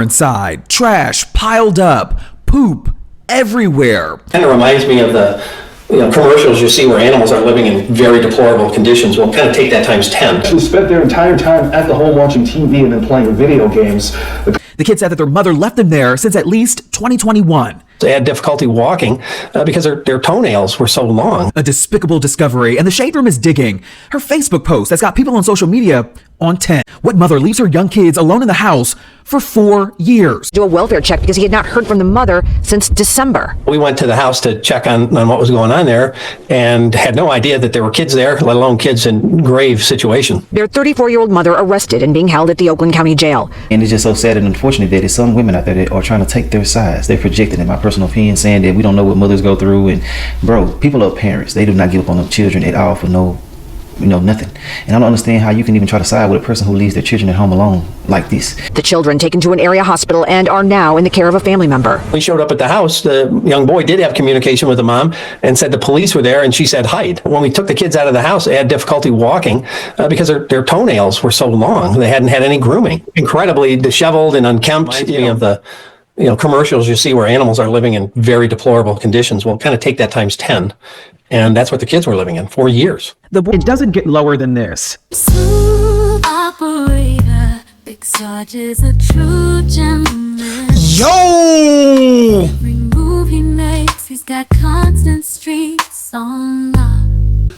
Inside, trash piled up, poop everywhere. Kind of reminds me of the commercials you see where animals are living in very deplorable conditions. We'll kind of take that times 10. Who spent their entire time at the home watching TV and then playing video games. The kids said that their mother left them there since at least 2021. They had difficulty walking because their toenails were so long. A despicable discovery, and the Shade Room is digging. Her Facebook post that's got people on social media on 10. What mother leaves her young kids alone in the house for 4 years? Do a welfare check because he had not heard from the mother since December. We went to the house to check on what was going on there and had no idea that there were kids there, let alone kids in grave situation. Their 34-year-old mother arrested and being held at the Oakland County Jail. And it's just so sad and unfortunate that there's some women out there that are trying to take their sides. They're projecting, in my personal opinion, saying that we don't know what mothers go through. And bro, people are parents. They do not give up on their children at all for nothing. And I don't understand how you can even try to side with a person who leaves their children at home alone like this. The children taken to an area hospital and are now in the care of a family member. We showed up at the house. The young boy did have communication with the mom and said the police were there, and she said hide. When we took the kids out of the house, they had difficulty walking because their toenails were so long. They hadn't had any grooming. Incredibly disheveled and unkempt. Of the commercials you see where animals are living in very deplorable conditions. We'll kind of take that times 10. And that's what the kids were living in for years. It doesn't get lower than this. Smooth operator, Big Sarge is a true gentleman. Yo! Every move he makes, he's got constant streaks on lock.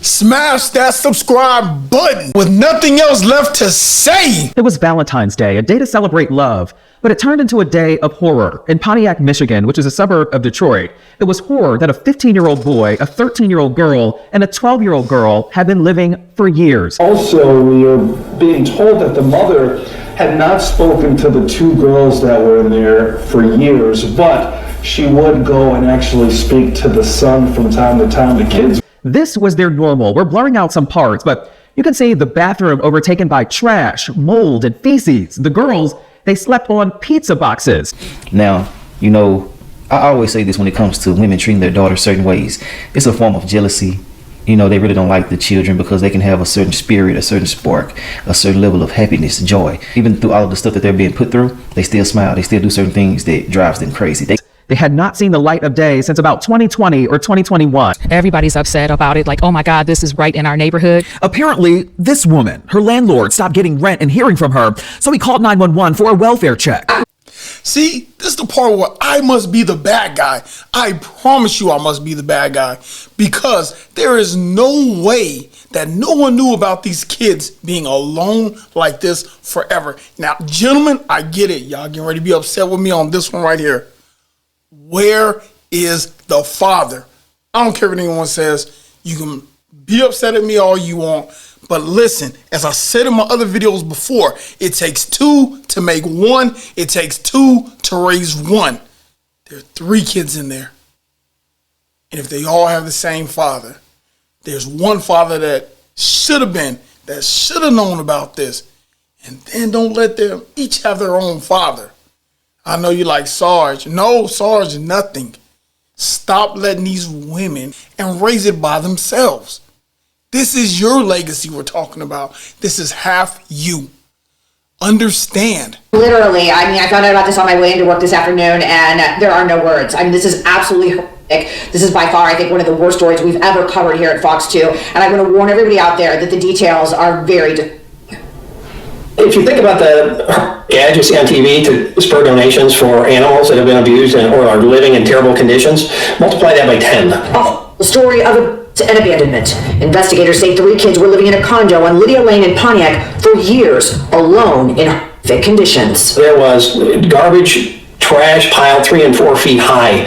Smash that subscribe button with nothing else left to say. It was Valentine's Day, a day to celebrate love, but it turned into a day of horror in Pontiac, Michigan, which is a suburb of Detroit. It was horror that a 15-year-old boy, a 13-year-old girl, and a 12-year-old girl had been living for years. Also, we are being told that the mother had not spoken to the two girls that were in there for years, but she would go and actually speak to the son from time to time. The kids. This was their normal. We're blurring out some parts, but you can see the bathroom overtaken by trash, mold, and feces. The girls, they slept on pizza boxes. Now, I always say this when it comes to women treating their daughters certain ways. It's a form of jealousy. They really don't like the children because they can have a certain spirit, a certain spark, a certain level of happiness, joy. Even through all of the stuff that they're being put through, they still smile. They still do certain things that drives them crazy. They had not seen the light of day since about 2020 or 2021. Everybody's upset about it, like, oh my God, this is right in our neighborhood. Apparently, this woman, her landlord, stopped getting rent and hearing from her, so he called 911 for a welfare check. See, this is the part where I must be the bad guy. I promise you I must be the bad guy, because there is no way that no one knew about these kids being alone like this forever. Now, gentlemen, I get it. Y'all getting ready to be upset with me on this one right here. Where is the father? I don't care what anyone says. You can be upset at me all you want. But listen, as I said in my other videos before, it takes two to make one. It takes two to raise one. There are 3 kids in there. And if they all have the same father, there's one father that should have known about this. And then don't let them each have their own father. I know you like Sarge. No, Sarge, nothing. Stop letting these women and raise it by themselves. This is your legacy we're talking about. This is half you. Understand. Literally, I found out about this on my way into work this afternoon, and there are no words. This is absolutely horrific. This is by far, I think, one of the worst stories we've ever covered here at Fox 2, and I'm going to warn everybody out there that the details are very... If you think about the ads you see on TV to spur donations for animals that have been abused or are living in terrible conditions, multiply that by 10. The story of an abandonment. Investigators say 3 kids were living in a condo on Lydia Lane in Pontiac for years, alone in horrific conditions. There was garbage, trash piled 3 and 4 feet high,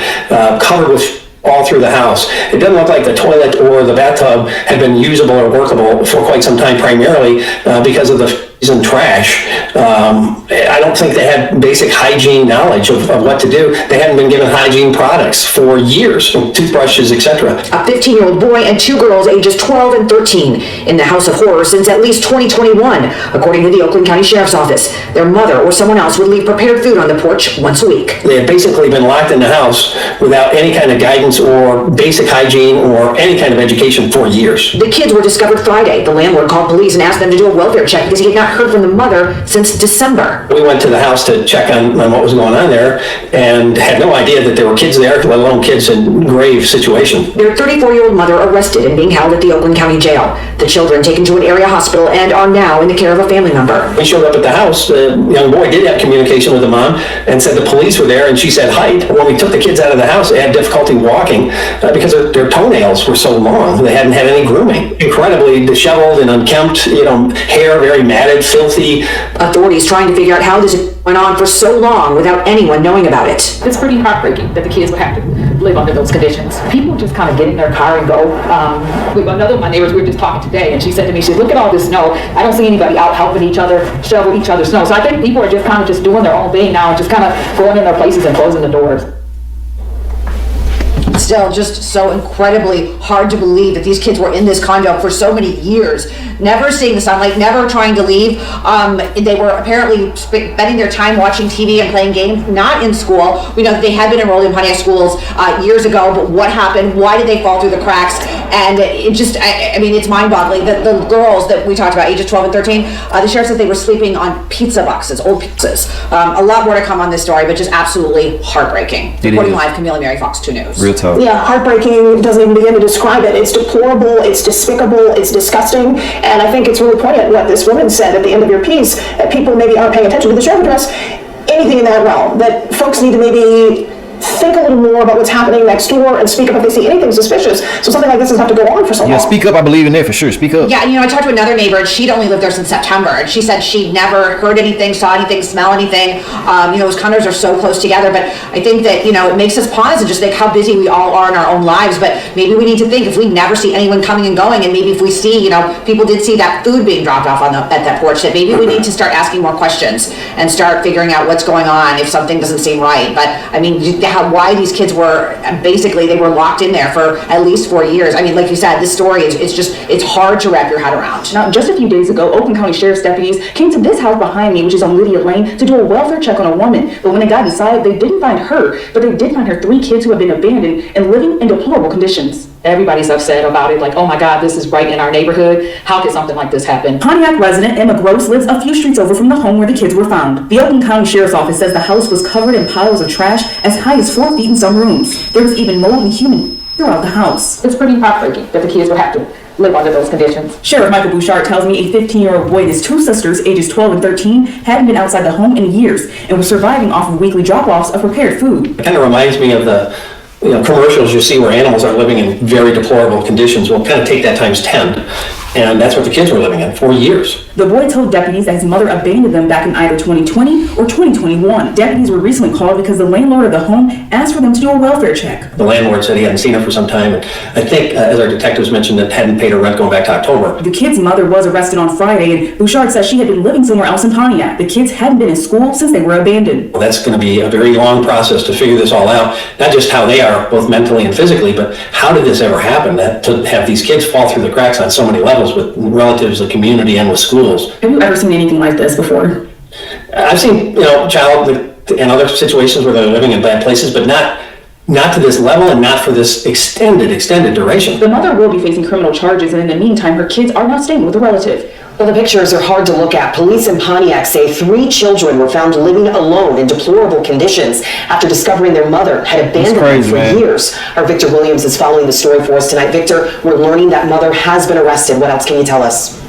covered with all through the house. It doesn't look like the toilet or the bathtub had been usable or workable for quite some time, primarily because of the and trash. I don't think they had basic hygiene knowledge of what to do. They hadn't been given hygiene products for years, toothbrushes, etc. A 15-year-old boy and 2 girls ages 12 and 13 in the house of horror since at least 2021, according to the Oakland County Sheriff's Office. Their mother or someone else would leave prepared food on the porch once a week. They had basically been locked in the house without any kind of guidance or basic hygiene or any kind of education for years. The kids were discovered Friday. The landlord called police and asked them to do a welfare check because he had not not heard from the mother since December. We went to the house to check on what was going on there and had no idea that there were kids there, let alone kids in grave situation. Their 34-year-old mother arrested and being held at the Oakland County Jail. The children taken to an area hospital and are now in the care of a family member. We showed up at the house. The young boy did have communication with the mom and said the police were there, and she said hide. When we took the kids out of the house, they had difficulty walking because their toenails were so long. They hadn't had any grooming. Incredibly disheveled and unkempt, hair very matted, filthy. Authorities trying to figure out how this went on for so long without anyone knowing about it. It's pretty heartbreaking that the kids would have to live under those conditions. People just kind of get in their car and go. With another of my neighbors, we were just talking today, and she said to me, she said, look at all this snow. I don't see anybody out helping each other, shovel each other's snow. So I think people are just kind of just doing their own thing now and just kind of going in their places and closing the doors. Still just so incredibly hard to believe that these kids were in this condo for so many years, never seeing the sunlight, never trying to leave. They were apparently spending their time watching TV and playing games, not in school. We know that they had been enrolled in Pontiac schools years ago, but what happened? Why did they fall through the cracks? And it just, I mean, it's mind-boggling. The girls that we talked about, ages 12 and 13, the sheriff said they were sleeping on pizza boxes, old pizzas. A lot more to come on this story, but just absolutely heartbreaking. Reporting live, Camille Mary, Fox 2 News. Real talk. Yeah, heartbreaking doesn't even begin to describe it. It's deplorable, it's despicable, it's disgusting, and I think it's really poignant what this woman said at the end of your piece, that people maybe aren't paying attention to the sheriff address, anything in that realm, that folks need to maybe think a little more about what's happening next door and speak up if they see anything suspicious. So something like this doesn't have to go on for so long. Yeah, speak up. I believe in that for sure. Speak up. Yeah, I talked to another neighbor, and she'd only lived there since September, and she said she'd never heard anything, saw anything, smell anything. Those condos are so close together, but I think that, it makes us pause and just think how busy we all are in our own lives, but maybe we need to think if we never see anyone coming and going, and maybe if we see, people did see that food being dropped off at that porch, that maybe we need to start asking more questions and start figuring out what's going on if something doesn't seem right. But, why these kids were basically, they were locked in there for at least 4 years. Like you said, this story it's hard to wrap your head around. Now, just a few days ago, Oakland County Sheriff's deputies came to this house behind me, which is on Lydia Lane, to do a welfare check on a woman. But when they got inside, they didn't find her, but they did find her 3 kids who had been abandoned and living in deplorable conditions. Everybody's upset about it, like, oh my God, this is right in our neighborhood. How could something like this happen? Pontiac resident Emma Gross lives a few streets over from the home where the kids were found. The Oakland County Sheriff's Office says the house was covered in piles of trash as high as 4 feet in some rooms. There was even mold and human throughout the house. It's pretty heartbreaking that the kids would have to live under those conditions. Sheriff Michael Bouchard tells me a 15-year-old boy and his 2 sisters, ages 12 and 13, hadn't been outside the home in years and was surviving off of weekly drop-offs of prepared food. It kind of reminds me of the commercials you see where animals are living in very deplorable conditions. We'll kind of take that times 10, and that's what the kids were living in for years. The boy told deputies that his mother abandoned them back in either 2020 or 2021. Deputies were recently called because the landlord of the home asked for them to do a welfare check. The landlord said he hadn't seen her for some time, and I think, as our detectives mentioned, that hadn't paid her rent going back to October. The kid's mother was arrested on Friday, and Bouchard says she had been living somewhere else in Pontiac. The kids hadn't been in school since they were abandoned. Well, that's going to be a very long process to figure this all out, not just how they are, both mentally and physically, but how did this ever happen, to have these kids fall through the cracks on so many levels with relatives, the community, and with schools. Have you ever seen anything like this before? I've seen, child in other situations where they're living in bad places, but not to this level and not for this extended duration. The mother will be facing criminal charges, and in the meantime, her kids are not staying with a relative. Well, the pictures are hard to look at. Police in Pontiac say 3 children were found living alone in deplorable conditions after discovering their mother had abandoned them for years. Our Victor Williams is following the story for us tonight. Victor, we're learning that mother has been arrested. What else can you tell us?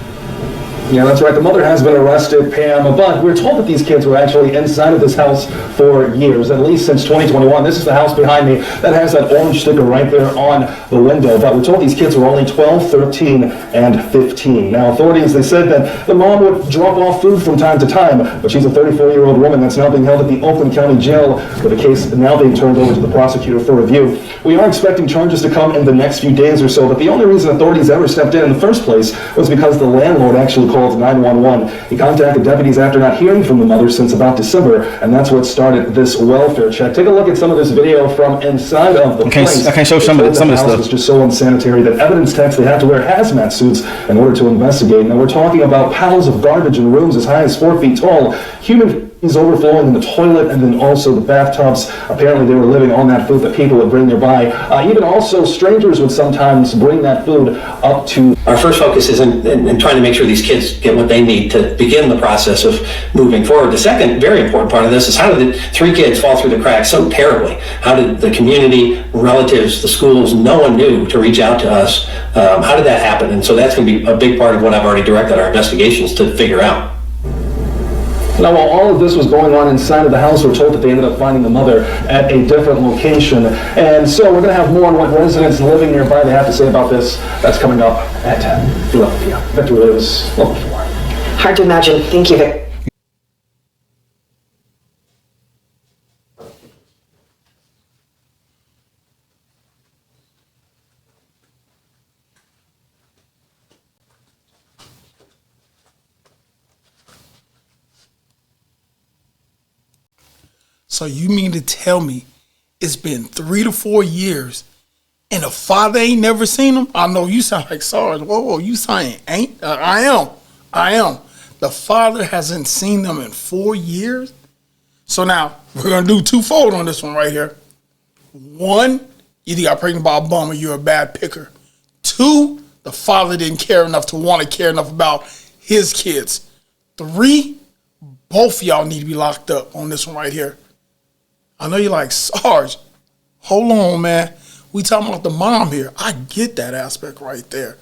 Yeah, that's right. The mother has been arrested, Pam, but we're told that these kids were actually inside of this house for years, at least since 2021. This is the house behind me that has that orange sticker right there on the window, but we're told these kids were only 12, 13, and 15. Now, authorities, they said that the mom would drop off food from time to time, but she's a 34-year-old woman that's now being held at the Oakland County Jail with a case now being turned over to the prosecutor for review. We are expecting charges to come in the next few days or so, but the only reason authorities ever stepped in the first place was because the landlord actually called 911. He contacted deputies after not hearing from the mother since about December, and that's what started this welfare check. Take a look at some of this video from inside of the place. I can't show some of this stuff. It was just so unsanitary that evidence techs, they had to wear hazmat suits in order to investigate. Now we're talking about piles of garbage in rooms as high as 4 feet tall, human He's overflowing in the toilet and then also the bathtubs. Apparently they were living on that food that people would bring nearby. Even also strangers would sometimes bring that food up to... Our first focus is in trying to make sure these kids get what they need to begin the process of moving forward. The second very important part of this is how did the 3 kids fall through the cracks so terribly? How did the community, relatives, the schools, no one knew to reach out to us? How did that happen? And so that's going to be a big part of what I've already directed our investigations to figure out. Now, while all of this was going on inside of the house, we're told that they ended up finding the mother at a different location. And so we're going to have more on what residents living nearby they have to say about this. That's coming up at 10. Philadelphia. Victor Williams, Local 4. Hard to imagine. Thank you, Vic. So you mean to tell me it's been 3 to 4 years and the father ain't never seen him? I know you sound like Sarge. Whoa, you saying ain't? I am. The father hasn't seen them in 4 years? So now we're going to do twofold on this one right here. 1, either you got pregnant by a bum or you're a bad picker. 2, the father didn't care enough to want to care enough about his kids. 3, both of y'all need to be locked up on this one right here. I know you're like, Sarge, hold on, man. We talking about the mom here. I get that aspect right there.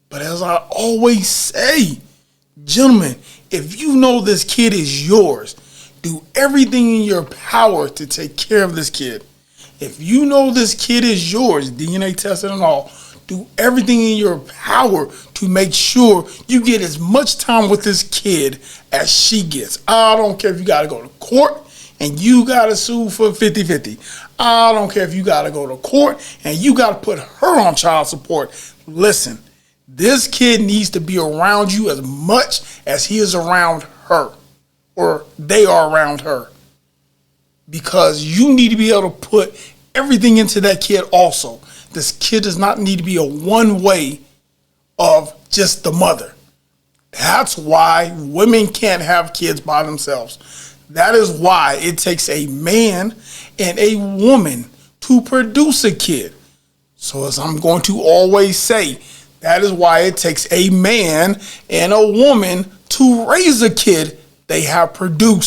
But as I always say, gentlemen, if you know this kid is yours, do everything in your power to take care of this kid. If you know this kid is yours, DNA tested and all, do everything in your power to make sure you get as much time with this kid as she gets. I don't care if you got to go to court and you got to sue for 50-50. I don't care if you got to go to court and you got to put her on child support. Listen, this kid needs to be around you as much as he is around her, or they are around her, because you need to be able to put everything into that kid also. This kid does not need to be a one-way of just the mother. That's why women can't have kids by themselves. That is why it takes a man and a woman to produce a kid. So as I'm going to always say, that is why it takes a man and a woman to raise a kid they have produced.